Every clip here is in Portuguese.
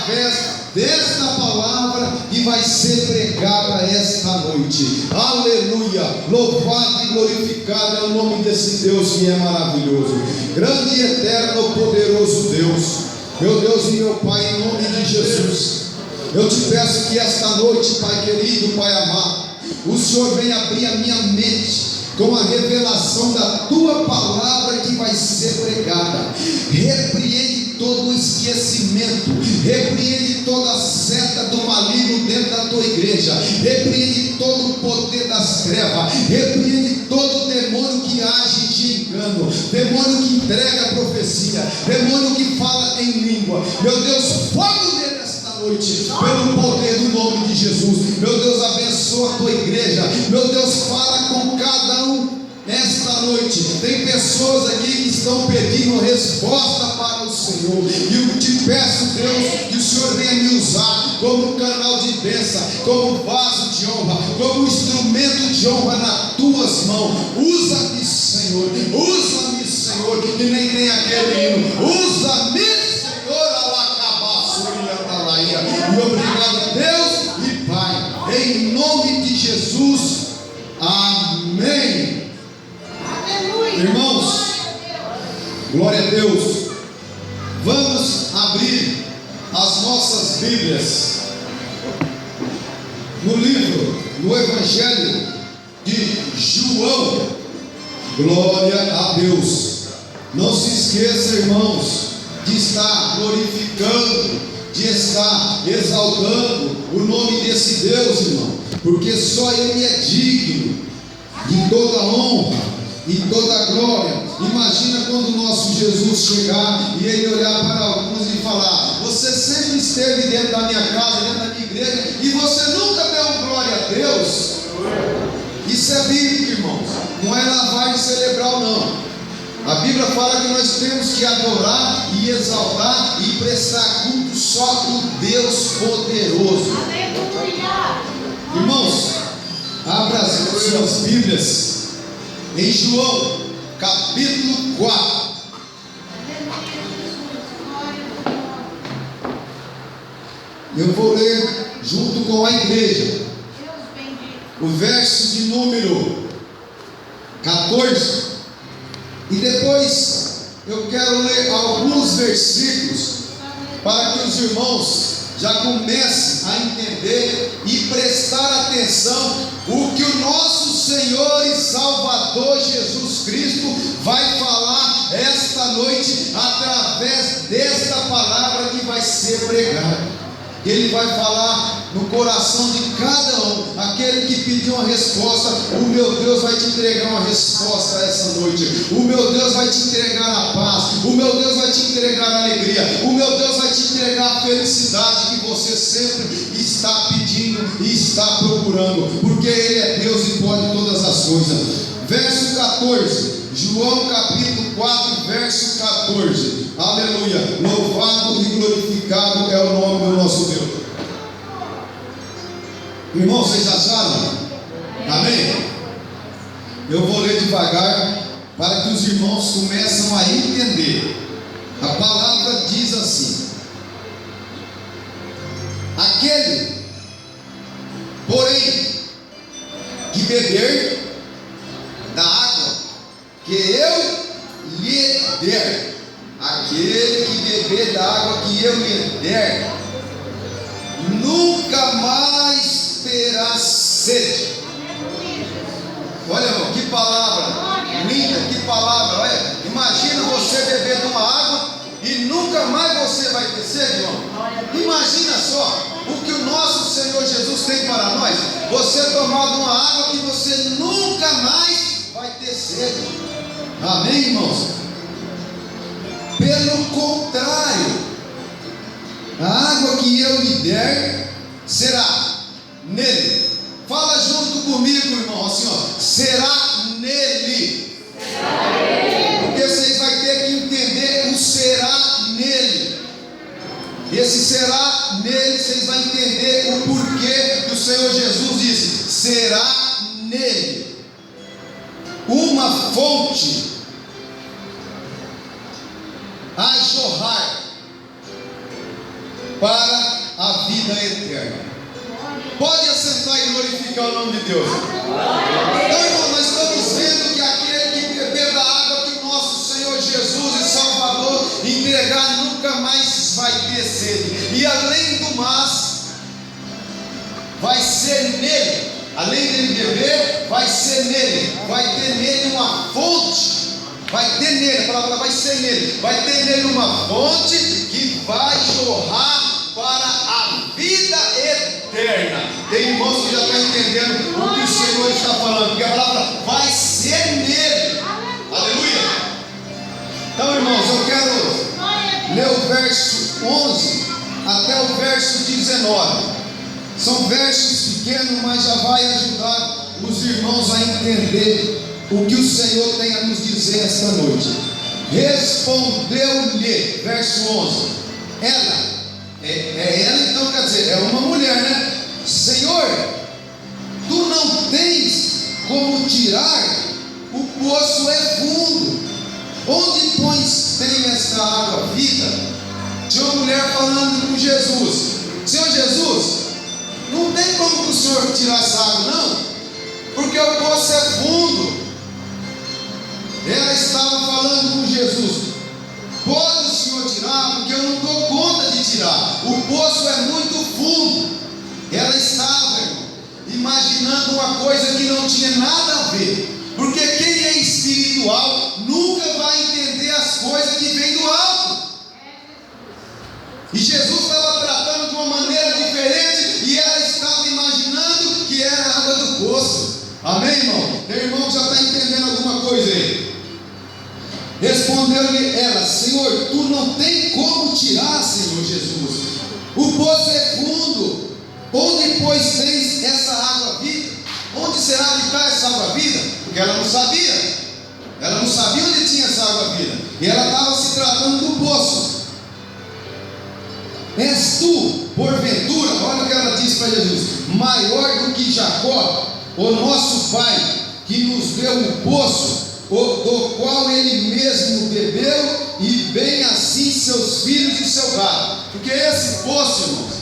através desta palavra que vai ser pregada esta noite. Aleluia! Louvado e glorificado é o nome desse Deus que é maravilhoso, grande e eterno, poderoso Deus. Meu Deus e meu Pai, em nome de Jesus, eu te peço que esta noite, Pai querido, Pai amado, o Senhor venha abrir a minha mente com a revelação da tua palavra que vai ser pregada. Repreende todo o esquecimento, repreende toda a seta do maligno dentro da tua igreja, repreende todo o poder das trevas, repreende todo o demônio que age de engano, demônio que entrega a profecia, demônio que fala em língua. Meu Deus, fogo nele nesta noite, pelo poder do nome de Jesus. Meu Deus, abençoa a tua igreja. Meu Deus, fala com cada um esta noite. Tem pessoas aqui que estão pedindo resposta para o Senhor, e eu te peço, Deus, que o Senhor venha me usar como canal de bênção, como vaso de honra, como instrumento de honra nas tuas mãos. Usa-me, Senhor, usa-me, Senhor, que nem tem aquele hino. Usa-me, Senhor, alacabaçoria. E obrigado, Deus e Pai, em nome de Jesus, amém. Irmãos, glória a Deus. Vamos abrir as nossas Bíblias no livro, no Evangelho de João. Glória a Deus. Não se esqueça, irmãos, de estar glorificando, de estar exaltando o nome desse Deus, irmão, porque só Ele é digno de toda honra e toda glória. Imagina quando o nosso Jesus chegar e Ele olhar para alguns e falar: você sempre esteve dentro da minha casa, dentro da minha igreja, e você nunca deu glória a Deus. Isso é bíblico, irmãos, não é lavagem cerebral, não. A Bíblia fala que nós temos que adorar e exaltar e prestar culto só ao Deus poderoso. Irmãos, abra as suas Bíblias em João capítulo 4. Eu vou ler junto com a igreja o verso de número 14, e depois eu quero ler alguns versículos para que os irmãos já comecem a entender e prestar atenção o que o nosso Senhor e Salvador Jesus Cristo vai falar esta noite através desta palavra que vai ser pregada. Ele vai falar no coração de cada um. Aquele que pediu uma resposta, o meu Deus vai te entregar uma resposta essa noite. O meu Deus vai te entregar a paz. O meu Deus vai te entregar a alegria. O meu Deus vai te entregar a felicidade que você sempre está pedindo e está procurando, porque Ele é Deus e pode todas as coisas. Verso 14, João capítulo 4, verso 14. Aleluia, louvado e glorificado é o nome do nosso Deus. Irmãos, vocês acharam? Amém? Eu vou ler devagar para que os irmãos começam a entender. A palavra diz assim: aquele, porém, que beber da água que eu lhe der, aquele que beber da água que eu lhe der, nunca mais terá sede. Olha, irmão, que palavra linda, que palavra. Olha, imagina você beber de uma água e nunca mais você vai ter sede, irmão. Imagina só o que o nosso Senhor Jesus tem para nós. Você tomar de uma água que você nunca mais vai ter sede. Amém, irmãos? Pelo contrário, a água que eu lhe der será nele. Fala junto comigo, irmão, assim, ó, será nele. Porque vocês vão ter que entender o será nele. Esse será nele, vocês vão entender o porquê que o Senhor Jesus disse: será nele uma fonte a jorrar para a vida eterna. Pode assentar e glorificar o nome de Deus. Então, irmão, nós estamos vendo que aquele que beber da água que o nosso Senhor Jesus e Salvador entregar nunca mais vai ter sede. E além do mais, vai ser nele, além dele beber, vai ser nele, vai ter nele uma fonte. Vai ter nele, a palavra vai ser nele, vai ter nele uma fonte que vai jorrar para a vida eterna. Tem irmãos que já estão entendendo o que o Senhor está falando, porque a palavra vai ser nele. Aleluia. Então, irmãos, eu quero ler o verso 11 até o verso 19. São versos pequenos, mas já vai ajudar os irmãos a entender o que o Senhor tem a nos dizer esta noite. Respondeu-lhe, verso 11, ela, ela então quer dizer, é uma mulher, né? Senhor, tu não tens como tirar, o poço é fundo, onde pois tem esta água viva? Tinha uma mulher falando com Jesus: Senhor Jesus, não tem como o Senhor tirar essa água, não, porque o poço é fundo. Ela estava falando com Jesus: pode o Senhor tirar, porque eu não dou conta de tirar, o poço é muito fundo. Ela estava, irmão, imaginando uma coisa que não tinha nada a ver, porque quem é espiritual nunca vai entender as coisas que vêm do alto. E Jesus estava tratando de uma maneira diferente, e ela estava imaginando que era a água do poço. Amém, irmão? Tem irmão que já está entendendo alguma coisa aí. Respondeu-lhe ela: Senhor, tu não tem como tirar, Senhor Jesus, o poço é fundo, onde pois tens essa água viva? Onde será que está essa água viva? Porque ela não sabia onde tinha essa água viva, e ela estava se tratando do poço. És tu, porventura, olha o que ela disse para Jesus, maior do que Jacó, o nosso pai, que nos deu um poço, do qual ele mesmo bebeu, e bem assim seus filhos e seu gado? Porque esse poço, irmãos,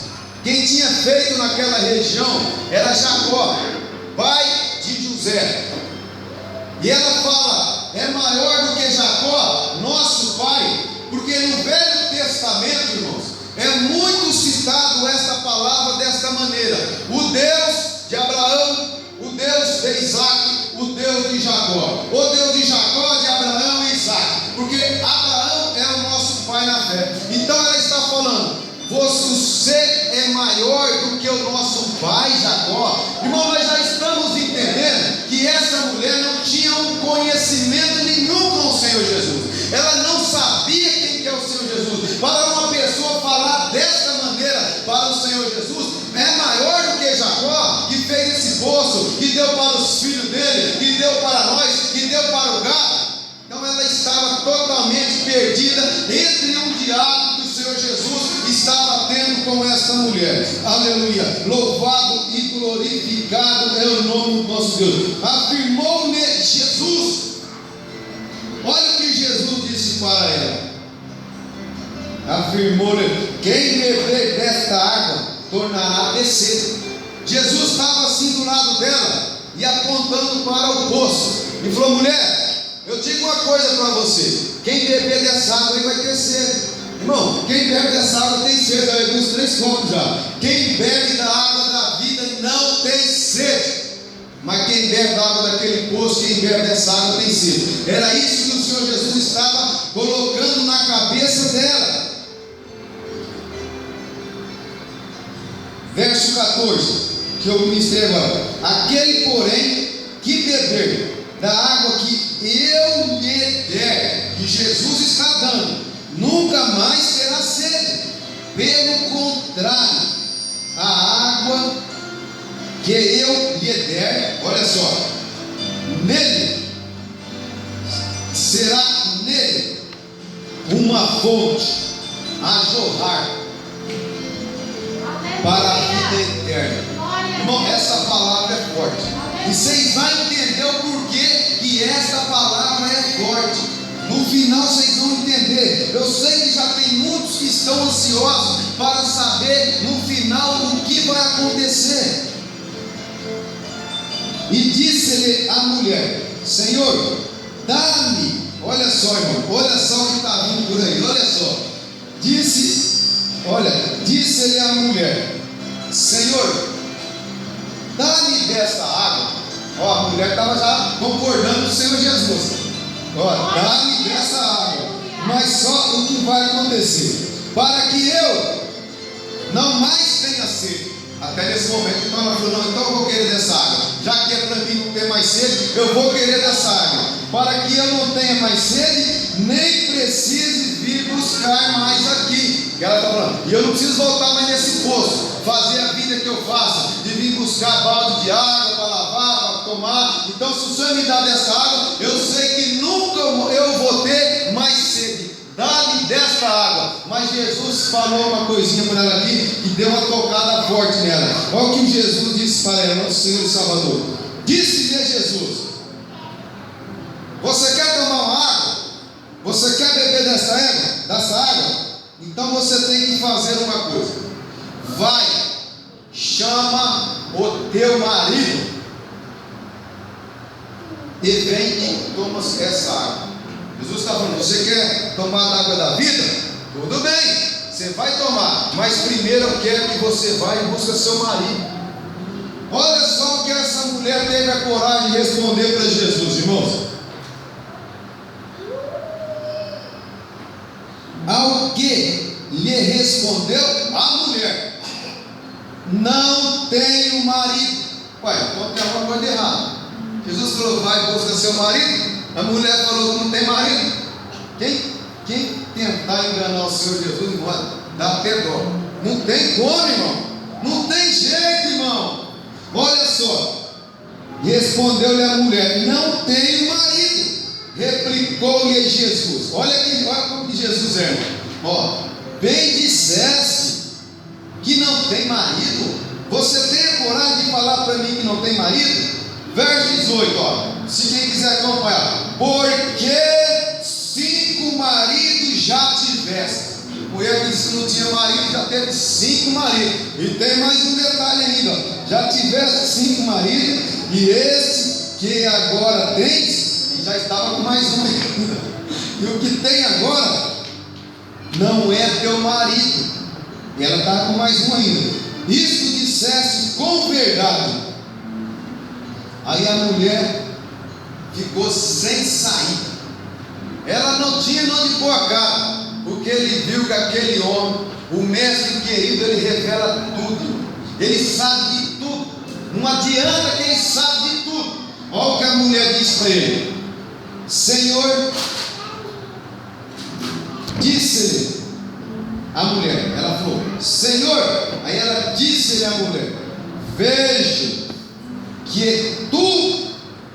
quem tinha feito naquela região era Jacó, pai de José. E ela fala: é maior do que Jacó, nosso pai, porque no Velho Testamento, irmãos, é muito citado esta palavra desta maneira: o Deus de Abraão, o Deus de Isaac, o Deus de Jacó. O Deus de Jacó, de Abraão e Isaac, porque Abraão é o nosso pai na fé. Então ela está falando: você é maior do que o nosso pai Jacó. Irmão, nós já estamos entendendo que essa mulher não tinha um conhecimento nenhum com o Senhor Jesus. Ela não sabia quem que é o Senhor Jesus. Para uma pessoa falar desta maneira para o Senhor Jesus, é maior do que Jacó, que fez esse poço, que deu para os filhos dele, que deu para nós, que deu para o gado. Então ela estava totalmente perdida entre um diálogo que o Senhor Jesus estava tendo com essa mulher. Aleluia, louvado e glorificado é o nome do nosso Deus. Afirmou-lhe Jesus, olha o que Jesus disse para ela. Afirmou-lhe: quem beber desta água tornará a ter sede. Jesus estava assim do lado dela e apontando para o poço, e falou: mulher, eu digo uma coisa para você, quem beber dessa água aí vai ter sede. Irmão, quem bebe dessa água tem sede. Eu bebi uns 3 copos já. Quem bebe da água da vida não tem sede, mas quem bebe da água daquele poço, quem bebe dessa água tem sede. Era isso que o Senhor Jesus estava colocando na cabeça dela. Verso 14, que eu ministrei agora: aquele, porém, que beber da água que eu lhe der, que Jesus está dando, nunca mais terá sede. Pelo contrário, a água que eu lhe der, olha só, nele será nele uma fonte a jorrar para a vida eterna. Irmão, essa palavra é forte, e vocês vão entender o porquê que esta palavra é forte. No final vocês vão entender. Eu sei que já tem muitos que estão ansiosos para saber ver no final o que vai acontecer. E disse-lhe a mulher: Senhor, dá-me. Olha só, irmão, olha só o que está vindo por aí, olha só. Disse-lhe a mulher: Senhor, dá-me desta água. Ó, a mulher estava já concordando com o Senhor Jesus. Ó, dá-me dessa água. Mas só o que vai acontecer, para que eu não mais tenha sede. Até nesse momento, então ela falou: não, então eu vou querer dessa água. Já que é para mim não ter mais sede, eu vou querer dessa água. Para que eu não tenha mais sede, nem precise vir buscar mais aqui. E ela está falando: e eu não preciso voltar mais nesse poço, fazer a vida que eu faço, de vir buscar balde de água para lavar, para tomar. Então, se o Senhor me dá dessa água, eu sei que nunca eu vou ter mais sede. Dá-me desta água. Mas Jesus falou uma coisinha para ela aqui, que deu uma tocada forte nela. Olha o que Jesus disse para ela, nosso Senhor e Salvador. Disse-lhe a Jesus: você quer tomar uma água? Você quer beber dessa água? Então você tem que fazer uma coisa. Vai, chama o teu marido e vem e toma essa água. Jesus está falando: você quer tomar da água da vida? Tudo bem, você vai tomar, mas primeiro eu quero que você vá e busque seu marido. Olha só o que essa mulher teve a coragem de responder para Jesus, irmãos. Ao que lhe respondeu a mulher: não tenho marido. Ué, então tem alguma coisa errada. Jesus falou: vai, busca seu marido. A mulher falou que não tem marido. Quem tentar enganar o Senhor Jesus, irmão, dá até dó. Não tem como, irmão. Não tem jeito, irmão. Olha só. Respondeu-lhe a mulher: não tenho marido. Replicou-lhe Jesus. Olha como que Jesus é, irmão. Ó, bem disseste que não tem marido. Você tem a coragem de falar para mim que não tem marido? Verso 18, ó. Se quem quiser acompanhar. Porque 5 maridos já tiveste. Mulher que disse que não tinha marido, já teve 5 maridos. E tem mais um detalhe ainda, ó. Já tiveste 5 maridos, e este que agora tens, e já estava com mais um ainda. E o que tem agora não é teu marido. E ela está com mais um ainda. Isso disseste com verdade. Aí a mulher ficou sem saída. Ela não tinha onde pôr a cara, porque ele viu que aquele homem, o mestre querido, ele revela tudo. Ele sabe de tudo. Não adianta que ele sabe de tudo. Olha o que a mulher disse para ele: Senhor, disse-lhe a mulher, ela falou: Senhor. Aí ela disse-lhe a mulher: vejo que tu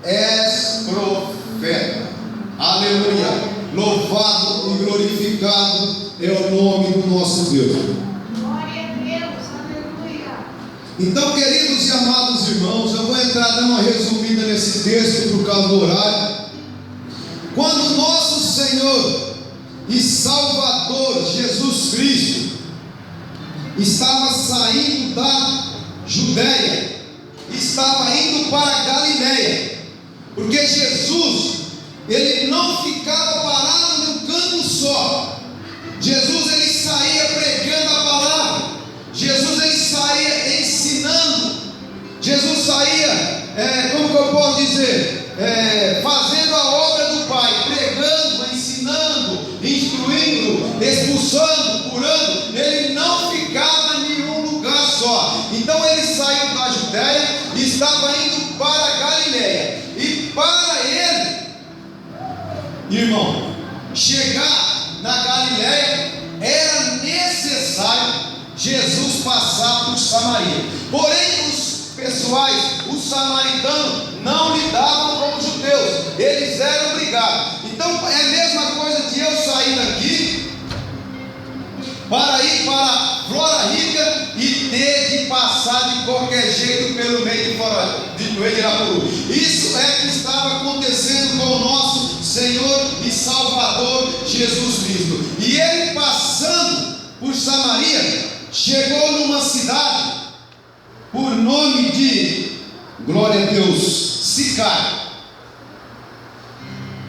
és profeta. Aleluia. Louvado e glorificado é o nome do nosso Deus. Glória a Deus. Aleluia. Então, queridos e amados irmãos, eu vou entrar dando uma resumida nesse texto por causa do horário. Quando nosso Senhor e Salvador Jesus Cristo estava saindo da Judéia, estava indo para a Galileia, porque Jesus, ele não ficava parado num canto só. Jesus, ele saía pregando a palavra. Jesus, ele saía ensinando. Jesus saía, como que eu posso dizer, fazendo a obra do Pai, pregando, ensinando, instruindo, expulsando, curando. Ele não ficava em nenhum lugar só. Então ele saiu da Judéia e estava indo para a Galileia. E para ele, irmão, chegar na Galileia, era necessário Jesus passar por Samaria. Porém, os samaritanos não lidavam com os judeus, eles eram obrigados. Então é a mesma coisa de eu sair daqui para ir para Flora Rica e ter de passar de qualquer jeito pelo meio de Irapuru. Isso é que estava acontecendo com o nosso Senhor e Salvador Jesus Cristo. E ele passando por Samaria, chegou numa cidade por nome de, glória a Deus, Sicar.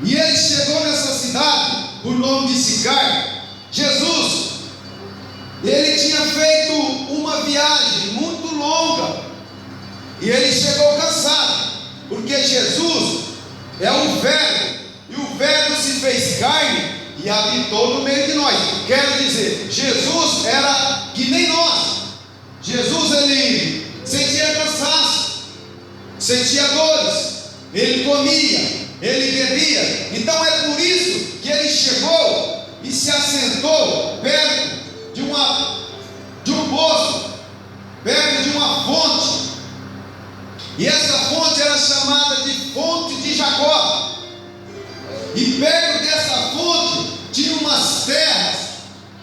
E ele chegou nessa cidade por nome de Sicar. Jesus, ele tinha feito uma viagem muito longa e ele chegou cansado, porque Jesus é o Verbo, e o Verbo se fez carne e habitou no meio de nós. Quero dizer, Jesus era que nem nós. Jesus, ele sentia cansaço, sentia dores, ele comia, ele bebia. Então é por isso que ele chegou e se assentou perto de um poço, perto de uma fonte. E essa fonte era chamada de fonte de Jacó. E perto dessa fonte tinha umas terras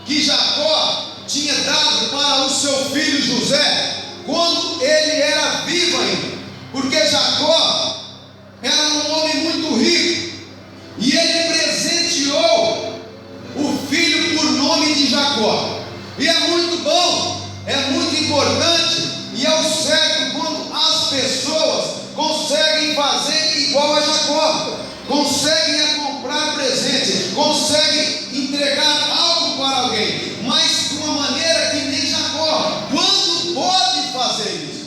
que Jacó tinha dado para o seu filho José, quando ele era vivo ainda, porque Jacó era um homem muito rico, e ele presenteou o filho por nome de Jacó. E é muito bom, é muito importante, e é o certo quando as pessoas conseguem fazer igual a Jacó, conseguem comprar presente, conseguem entregar algo para alguém, mas de uma maneira que nem Jacó. Quando pode fazer isso?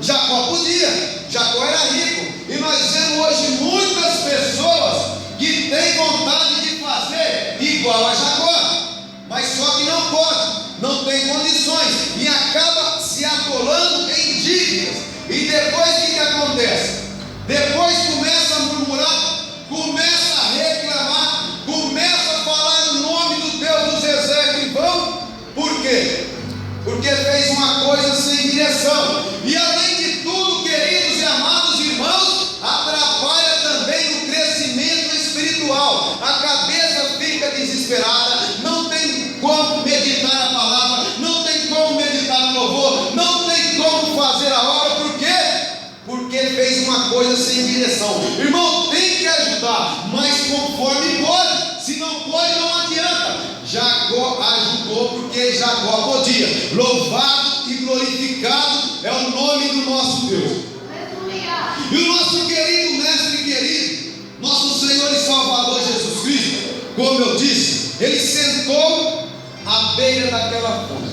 Jacó podia, Jacó era rico, e nós vemos hoje muitas pessoas que têm vontade de fazer igual a Jacó, mas só que não pode, não tem condições, e acaba se atolando em dívidas. E depois o que acontece? Depois começa a murmurar, começa a reclamar, começa a falar o nome do Deus dos exércitos em vão. Por quê? Porque fez uma coisa sem direção. E além de tudo, queridos e amados irmãos, atrapalha também o crescimento espiritual. A cabeça fica desesperada, não tem como meditar a palavra, não tem como meditar no louvor, não tem como fazer a obra. Por quê? Porque fez uma coisa sem direção. Irmão, tem que ajudar, mas conforme pode. Se não pode, não adianta. Jacó ajudou porque Jacó podia. Louvado e glorificado é o nome do nosso Deus. Aleluia. E o nosso querido mestre querido, nosso Senhor e Salvador Jesus Cristo, como eu disse, ele sentou à beira daquela fonte.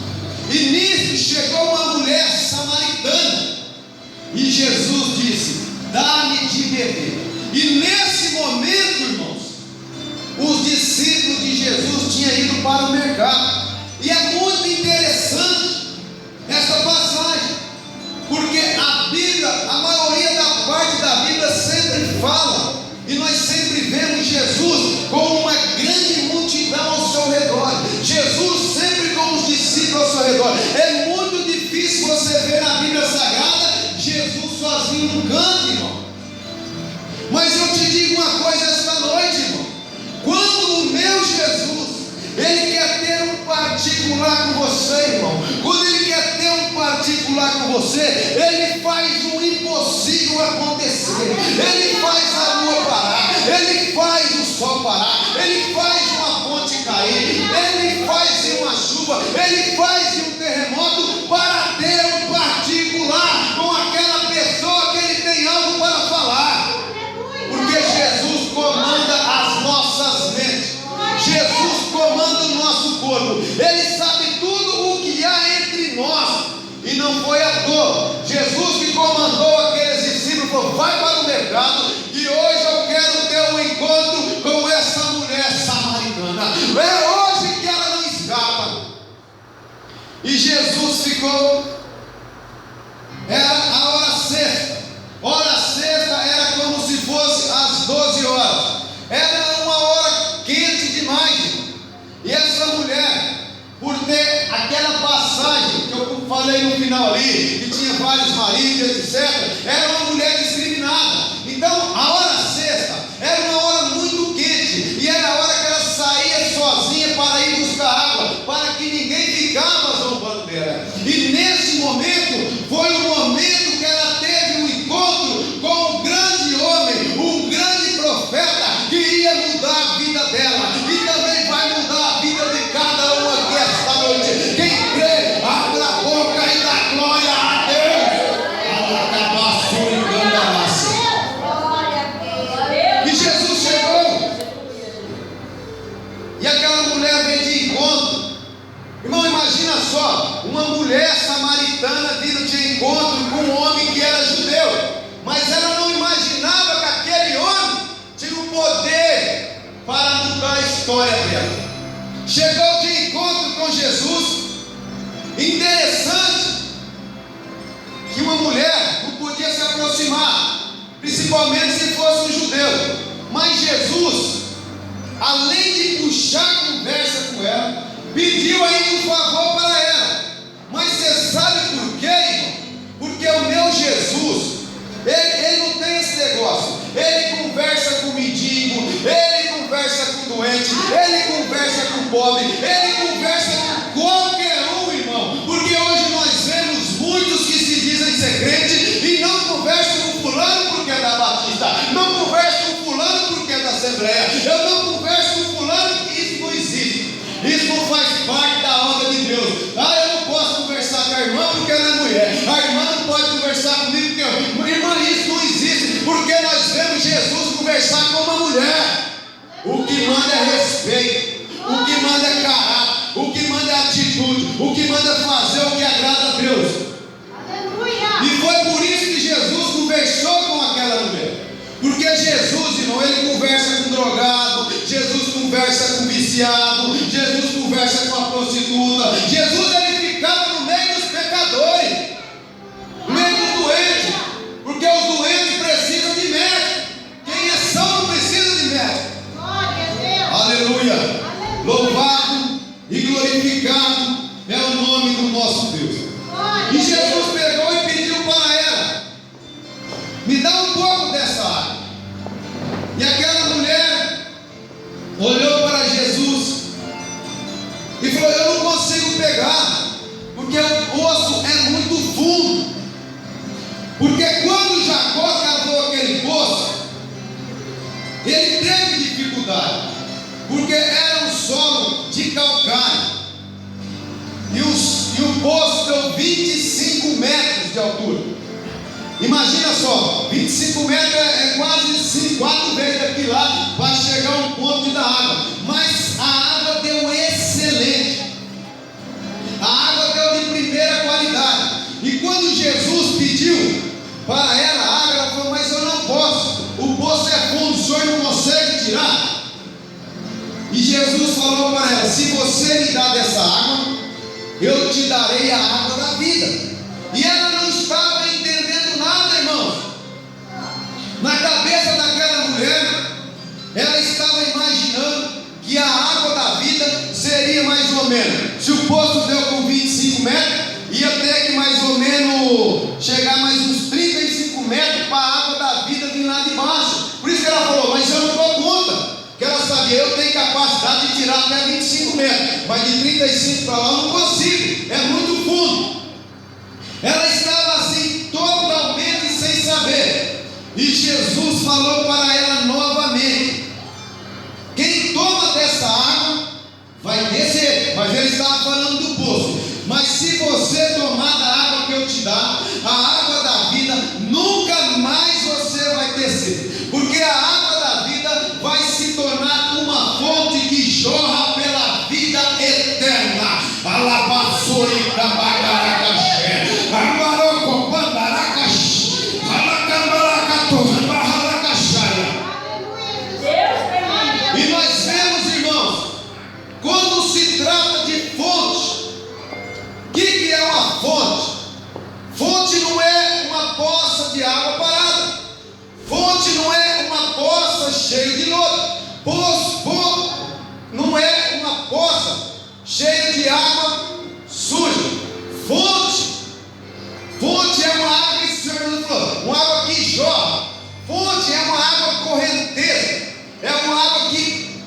E nisso chegou uma mulher samaritana. E Jesus disse: dá-me de beber. E nesse momento, irmãos, os discípulos de Jesus tinham ido para o mercado. E é muito interessante essa passagem, porque a Bíblia, a maioria da parte da Bíblia sempre fala, e nós sempre vemos Jesus com uma grande multidão ao seu redor, Jesus sempre com os discípulos ao seu redor. É muito difícil você ver na Bíblia Sagrada Jesus sozinho no canto, irmão. Mas eu te digo uma coisa esta noite, irmão. Quando o meu Jesus, ele quer ter um particular com você, irmão, quando ele quer ter um particular com você, ele faz o impossível acontecer. Ele faz a lua parar, ele faz o sol parar, ele faz uma ponte cair, ele faz uma chuva, ele faz um terremoto para ter um particular com aquela pessoa que ele tem algo para falar. Porque Jesus comanda as nossas mentes, Jesus comanda o nosso corpo, ele sabe tudo o que há entre nós. E não foi à toa, Jesus que comandou aqueles discípulos, falou: vai para o mercado, e hoje eu quero ter um encontro com essa mulher samaritana. É hoje que ela não escapa. E Jesus ficou. Era a hora sexta. Hora sexta era como se fosse às 12 horas. Era uma hora quente demais. E essa mulher, por ter aquela passagem que eu falei no final ali, que tinha vários maridos, etc., era uma mulher discriminada. Então a hora sexta era uma hora muito quente, e era a hora que ela saía sozinha para ir buscar água, para que ninguém ficava zombando dela. E nesse momento foi o momento que ela teve um encontro com um grande homem, um grande profeta, que ia mudar a vida dela e também vai mudar a vida de cada um aqui esta noite. Quem crê, para mudar a história dela. Chegou de encontro com Jesus. Interessante que uma mulher não podia se aproximar, principalmente se fosse um judeu. Mas Jesus, além de puxar conversa com ela, pediu ainda um favor para ela. Mas você sabe por quê, irmão? Porque o meu Jesus, ele não tem esse negócio. Ele conversa com o mendigo, ele conversa com o doente, ele conversa com o pobre, ele conversa com qualquer um, irmão. Porque hoje nós vemos muitos que se dizem ser crentes e não conversam com fulano porque é da Batista, não conversam com fulano porque é da Assembleia, eu não converso com fulano porque isso não existe. Isso não faz parte da obra de Deus. Eu não posso conversar com a irmã porque ela é mulher. A irmã não pode conversar comigo porque irmã, isso não existe. Porque nós vemos Jesus conversar com uma mulher. O que manda é respeito, o que manda é caráter, o que manda é atitude, o que manda é fazer o que agrada a Deus. Aleluia. E foi por isso que Jesus conversou com aquela mulher. Porque Jesus, irmão, ele conversa com drogado, Jesus conversa com viciado, Jesus conversa com a prostituta. Jesus, ele ficava no meio dos pecadores, no meio dos doentes, porque os doentes precisam de médico. Quem é são não precisa de médico. Glória a Deus. Aleluia. Aleluia. Louvado e glorificado é o nome do nosso Deus. Glória E a Jesus pegou e pediu para ela: me dá um pouco dessa água. E aquela mulher olhou para Jesus e falou: eu não consigo pegar, porque o poço é muito fundo. Porque quando Jacó cavou aquele poço, ele teve dificuldade, porque era um solo de calcário, e o poço deu 25 metros de altura. Imagina só, 25 metros é quase 4 vezes daqui lá para chegar a um ponto de dar água. Mas a água deu excelente, a água deu de primeira qualidade. E quando Jesus pediu para ela a água, ela falou: mas eu não posso, o poço é fundo, o senhor não consegue tirar. E Jesus falou para ela: se você me dá dessa água, eu te darei a água da vida. E ela não estava entendendo nada, irmãos. Na cabeça daquela mulher, ela estava imaginando que a água da vida seria mais ou menos, se o poço deu com 25 metros, ia ter que mais ou menos chegar mais uns 35 metros para a água da vida vir lá de baixo. Por isso que ela falou: mas eu não dou conta. Que ela sabia, eu tenho capacidade de tirar até 25 metros, mas de 35 para lá eu não consigo, é muito fundo. Ela estava assim, totalmente sem saber. E Jesus falou para ela novamente: quem toma dessa água vai descer. Mas ele estava falando do poço. Mas se você tomar da água que eu te dar, a água da vida, nunca mais você vai descer. Porque a água da vida vai se tornar uma fonte que jorra pela vida eterna. Alabaçorica bagaracaxé, amarocó bandaracaxé, alacambaracatorra, barralacaxaia. E nós vemos, irmãos, quando se trata de fonte, o que é uma fonte? Fonte não é uma poça de água parada. Fonte não é uma poça cheia de lodo. Poço não é uma poça cheia de água suja. Fonte é uma água que o Senhor nos falou, uma água que jorra. Fonte é uma água correnteza, é uma água que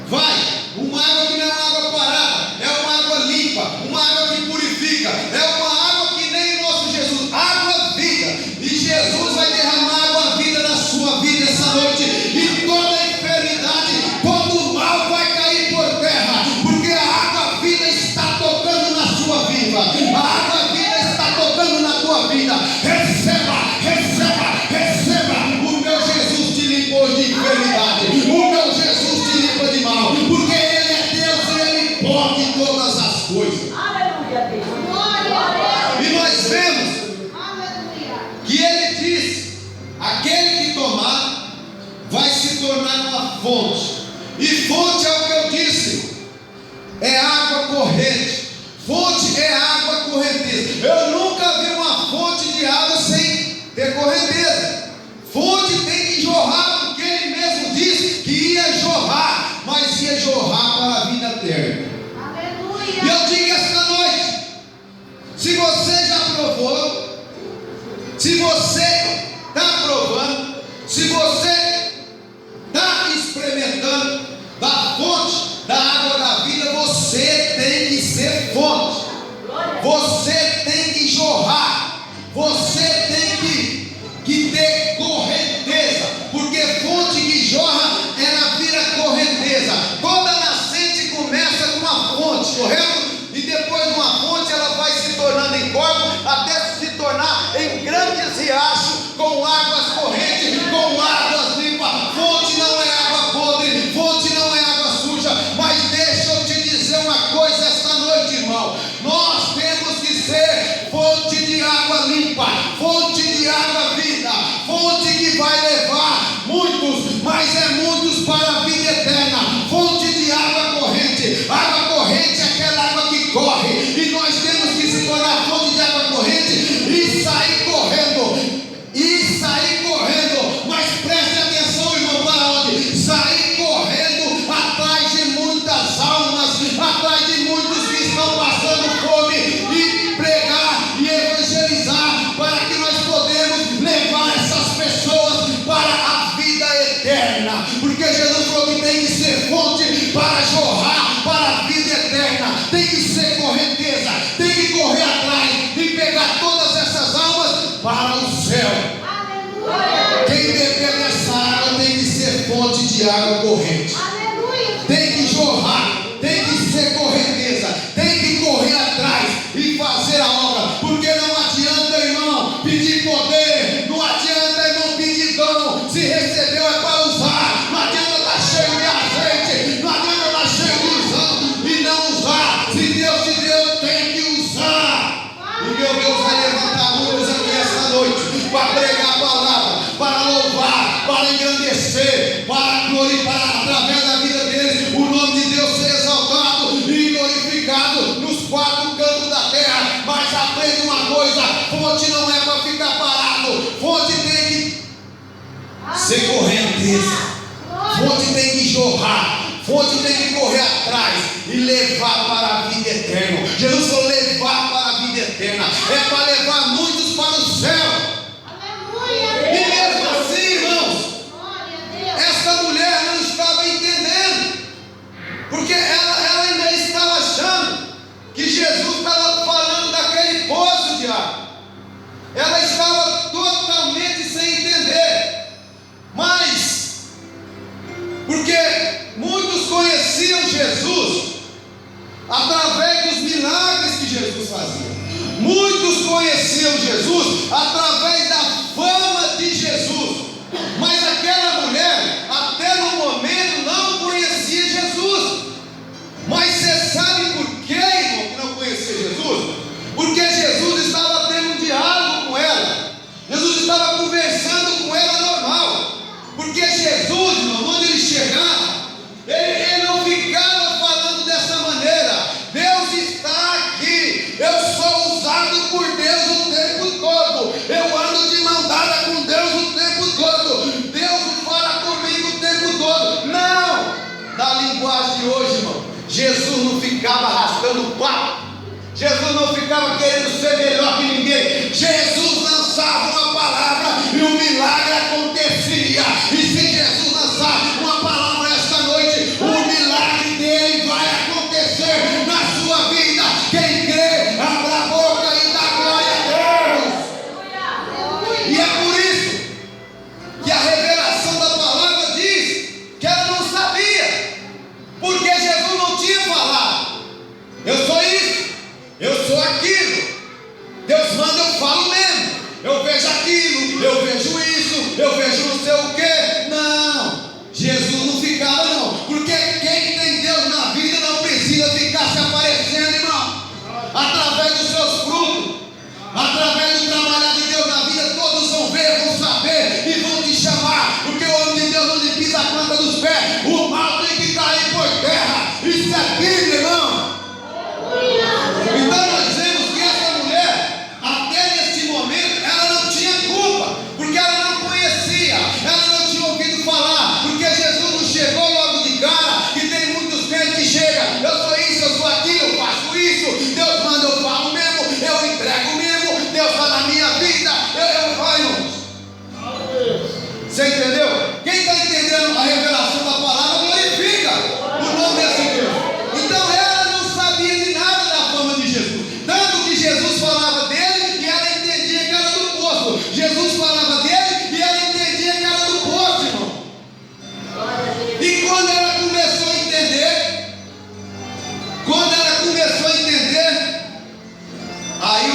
vai, uma água que não é uma água parada, é uma água limpa, uma água que purifica, é uma água que nem o nosso Jesus, água vida. E Jesus vai derramar água vida na sua vida essa noite, e toda a enfermidade, todo o mal vai cair por terra, porque a água vida está tocando na sua vida, a água vida está tocando na tua vida. Receba, receba, receba. O meu Jesus te limpou de enfermidade, o meu Jesus te limpa de mal, porque Ele é Deus e Ele pode todas as coisas. Aleluia, Deus. Glória a Deus. E nós vemos Aleluia. que Ele diz: aquele que tomar vai se tornar uma fonte. E fonte é o que eu disse, é água corrente. Fonte é água correnteza. Eu nunca vi uma fonte de água sem ter correnteza. Fonte tem que jorrar, porque ele mesmo disse que ia jorrar, mas ia jorrar para a vida eterna. Aleluia. E eu digo esta noite, se você já provou, se você está provando, se você está experimentando da fonte da água da vida, você tem que ser fonte, você tem que jorrar, você tem que ter correnteza, porque fonte que jorra, ela vira correnteza. Toda nascente começa com uma fonte, correto? E depois de uma fonte ela vai se tornando em corpo, até se tornar em grandes riachos, com águas correntes, com águas limpas. Fonte não é água podre, fonte não é água suja. Mas deixa eu te dizer uma coisa esta noite, irmão, nós temos que ser fonte de água limpa, fonte de água vida, fonte que vai levar muitos, mas é muitos para a vida eterna. Fonte de água corrente. Água corrente é aquela água que corre, e nós temos que se tornar fonte de água corrente e sair correndo. Mas preste atenção, irmão, para onde? Sair correndo atrás de muitas almas, atrás de muitos que estão passando fome, e pregar e evangelizar, para que nós podemos levar essas pessoas para a vida eterna, porque Jesus falou que tem que ser fonte para jorrar para a vida eterna, tem que ser correnteza, tem que correr atrás e pegar todas essas almas para o céu. Aleluia. Quem beber dessa água tem que ser fonte de água corrente, Aleluia. tem que jorrar, tem que ser correnteza, tem que correr atrás e fazer a obra, porque não adianta, irmão, pedir poder, não adianta, irmão, pedir dom, se recebeu é para usar, não adianta estar cheio de azeite, não adianta estar cheio de unção e não usar. Se Deus te deu, tem que usar. E meu Deus vai levantar muitos aqui esta noite para pregar a palavra, para louvar, para engrandecer, para glorificar através da vida deles o nome de Deus ser exaltado e glorificado nos quatro cantos da terra. Mas aprende uma coisa: fonte não é para ficar parado, fonte tem que ser correnteza, fonte tem que jorrar, fonte tem que correr atrás e levar para a vida eterna. Jesus falou: levar para a vida eterna, é para levar muitos para o céu. Aleluia. E mesmo assim, irmãos, Glória a Deus. esta mulher não estava entendendo, porque ela ainda estava achando que Jesus estava falando daquele poço de água. Ela estava totalmente sem entender, mas porque muitos conheciam Jesus através dos milagres que Jesus fazia, muitos conheciam Jesus através da fama de Jesus, mas aquela mulher até no momento não conhecia Jesus. Mas você sabe por quê, irmão, que não conhecia Jesus? Porque Jesus estava tendo um diálogo com ela, Jesus estava conversando com ela normal, porque Jesus, irmão, quando ele chegava, ele não ficava falando dessa maneira: Deus está aqui, eu sou usado por Deus o tempo todo, eu ando de mão dada com Deus o tempo todo, Deus fala comigo o tempo todo. Não! Na linguagem de hoje, irmão, Jesus não ficava arrastando papo, Jesus não ficava querendo ser melhor que ninguém. Jesus lançava uma palavra e um milagre acontecia. E se Jesus lançar uma palavra esta noite, o milagre dele vai acontecer na sua vida. Quem crê, abra a boca e dá glória a Deus. E é por isso que a revelação da palavra diz que ela não sabia, porque Jesus não tinha falado: eu sou isso, eu sou aquilo, Deus manda, eu falo mesmo.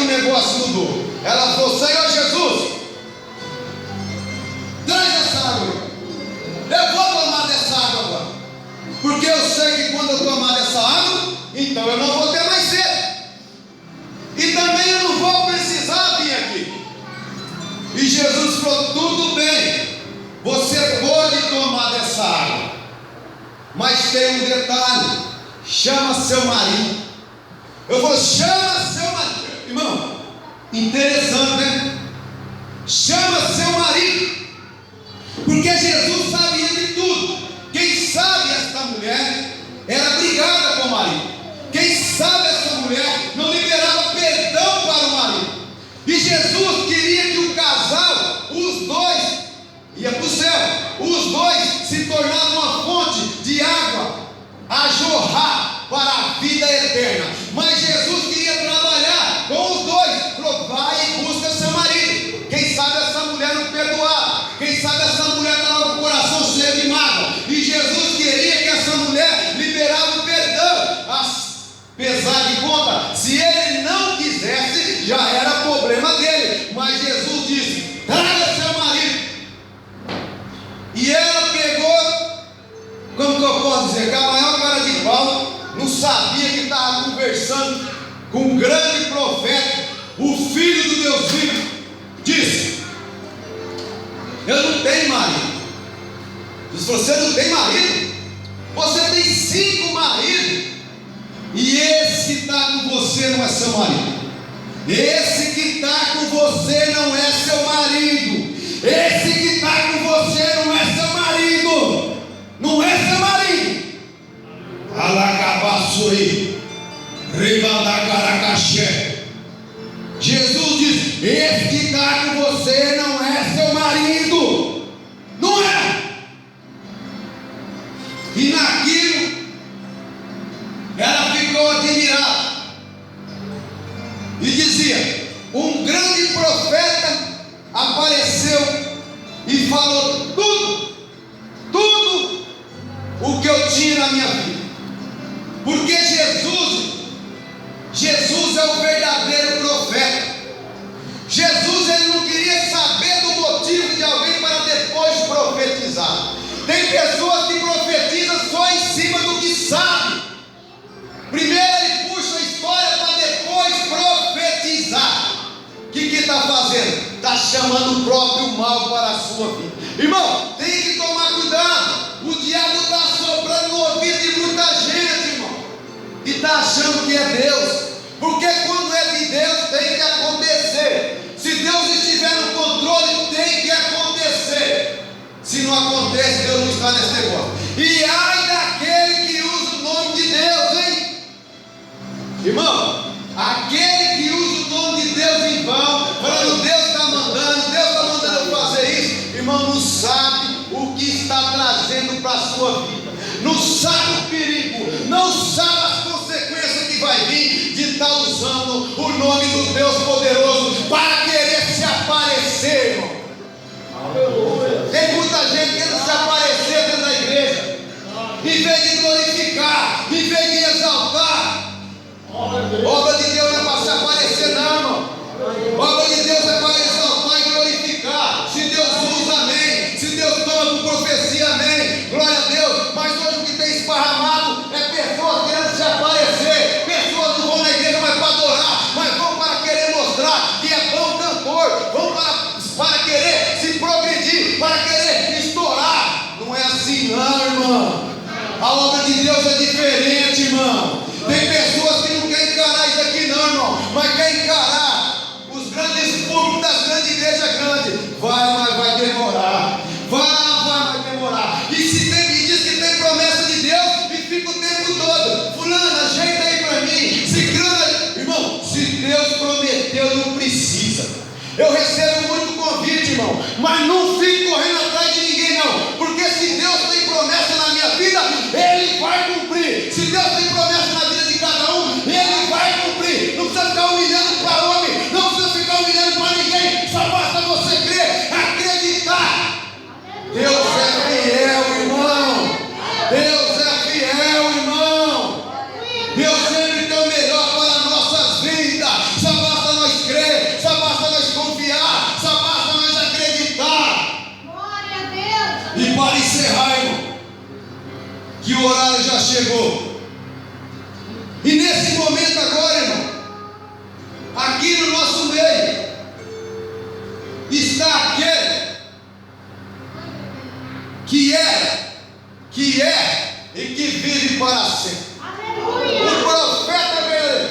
negócio mudou. Ela falou: Senhor Jesus, traz essa água. Eu vou tomar dessa água agora, porque eu sei que quando eu tomar dessa água, então eu não vou ter mais sede, e também eu não vou precisar vir aqui. E Jesus falou: tudo bem, você pode tomar dessa água, mas tem um detalhe: chama seu marido. Eu vou: chama seu marido. Irmão, interessante, né? Chama seu marido, porque Jesus sabia de tudo. Quem sabe esta mulher era brigada com o marido. Quem sabe essa mulher não liberava perdão para o marido. E Jesus queria que o casal, os dois, ia para o céu. Os dois se tornaram uma fonte de água a jorrar para a vida eterna. Mas Jesus queria trabalhar com os dois. Falou: vai e busca seu marido. Quem sabe essa mulher não perdoava. Quem sabe essa mulher estava com o coração cheio de mágoa. E Jesus queria que essa mulher liberava o perdão. Apesar de conta, se ele não quisesse, já era problema dele. Mas Jesus disse: traga seu marido. E ela pegou, como que eu posso dizer, com a maior cara de pau, não sabia que estava conversando com um grande profeta, o filho do Deus vivo. Disse: eu não tenho marido. Diz: você não tem marido? Você tem 5 maridos, e esse que está com você não é seu marido. Esse que está com você não é seu marido. Esse que está com você não é seu marido. Não é seu marido. Alagabassuri, Ribandacaracaxé. Jesus diz: esse que está com você não é seu marido. Não é. E naquilo ela ficou admirada e dizia: um grande profeta apareceu e falou tudo o que eu tinha na minha vida. Porque Jesus é o verdadeiro profeta. Jesus, ele não queria saber do motivo de alguém para depois profetizar. Tem pessoas que profetizam só em cima do que sabe. Primeiro ele puxa a história para depois profetizar. O que está fazendo? Está chamando o próprio mal para a sua vida. Irmão, tem que tomar cuidado. O diabo está soprando no ouvido de muita gente, irmão, e está achando que é Deus. Porque quando é de Deus tem que acontecer. Se Deus estiver no controle, tem que acontecer. Se não acontece, Deus não está nesse negócio. E ai daquele que usa o nome de Deus, hein? Irmão, aquele que usa o nome de Deus em vão, falando: Deus está mandando eu fazer isso, irmão, não sabe o que está trazendo para a sua vida, não sabe o perigo, não sabe as consequências que vai vir de estar usando o nome do Deus poderoso para querer se aparecer, irmão. Tem muita gente querendo se aparecer dentro da igreja, em vez de glorificar, em vez de exaltar. Obra de Deus não é para se aparecer, não, irmão. Obra de Deus é para exaltar e glorificar. Se Deus usa, amém. Se Deus toma com profecia, amém. Glória a Deus. Mas hoje o que tem esparramado é pessoas querendo se aparecer. Pessoas não vão na igreja mais para adorar, mas vão para querer mostrar que é bom cantor. Vão para querer se progredir, para querer estourar. Não é assim, não, irmão. A obra de Deus é diferente, irmão. Tem pessoas que não querem encarar isso aqui, não, irmão, mas querem encarar os grandes públicos das grandes igrejas grandes. Mas vai demorar. Vai demorar. E diz que tem promessa de Deus e fica o tempo todo: fulano, ajeita aí para mim. Ciclano, irmão, se Deus prometeu, não precisa. Eu recebo muito convite, irmão, mas não fico correndo atrás de ninguém, não. Porque se Deus tem promessa na minha vida, Ele vai cumprir. Se Deus tem promessa na vida de cada um, Ele vai cumprir. Não precisa ficar humilhando para homem, não precisa ficar humilhando para ninguém. Só basta você crer, acreditar. Deus é fiel, irmão. Deus é fiel, irmão. Deus sempre tem o melhor para as nossas vidas. Só basta nós encerrar, irmão, que o horário já chegou. E nesse momento agora, irmão, aqui no nosso meio está aquele que é e que vive para sempre. O profeta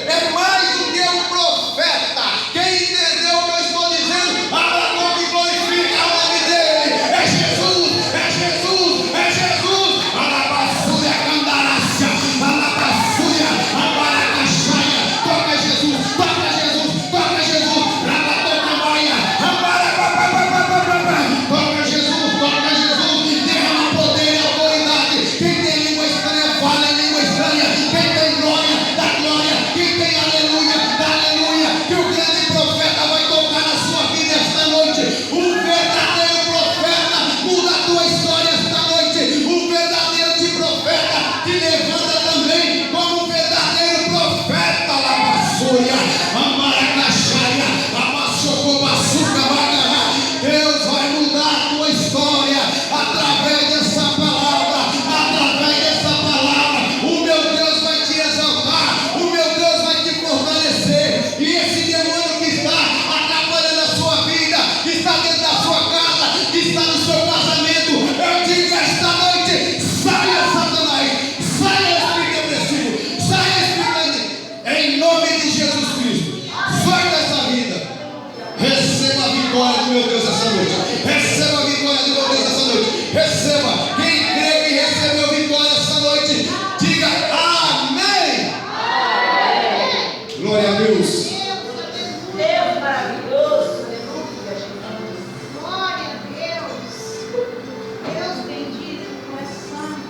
é mais do que um profeta. Quem entendeu o que eu estou dizendo, abra a boca e glorifica o nome dele. É Jesus, é Jesus, é Jesus. Alabaçúria, candarácia, alabaçúria, abaracaxaia. Toca Jesus, toca Jesus, toca Jesus. Rabatocabaia, abarapapapapapapá. Toca Jesus, toca Jesus. Derrama poder e autoridade. Quem tem língua estranha, fala em língua estranha. Quem tem glória, dá glória. Quem tem aleluia, dá aleluia. Que o grande profeta vai tocar na sua vida esta noite. Um verdadeiro profeta muda a tua história esta noite. Um verdadeiro de profeta te levanta também como um verdadeiro profeta. Lavassúria, amaracaxaia, amassocobaçuca, bagará. Deus vai mudar a tua história através dessa palavra. Através dessa palavra, o meu Deus vai te exaltar. O meu Deus vai te fortalecer. E esse demônio que está atrapalhando a sua vida, que está dentro da sua casa, que está no seu casamento, eu digo esta noite: saia, Satanás, saia, espírito depressivo, saia, espírito, em nome de Jesus Cristo. Sai dessa vida. Receba a vitória do meu Deus essa noite. Receba a vitória do meu Deus essa noite. Receba. Quem crê que recebeu vitória essa noite, diga amém. Glória a Deus. Deus maravilhoso, aleluia, Jesus. Glória a Deus. Deus bendito, tu és santo.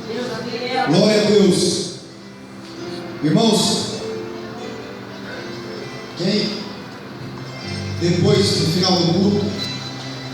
Deus aleluia. Glória a Deus. Irmãos, quem depois do final do culto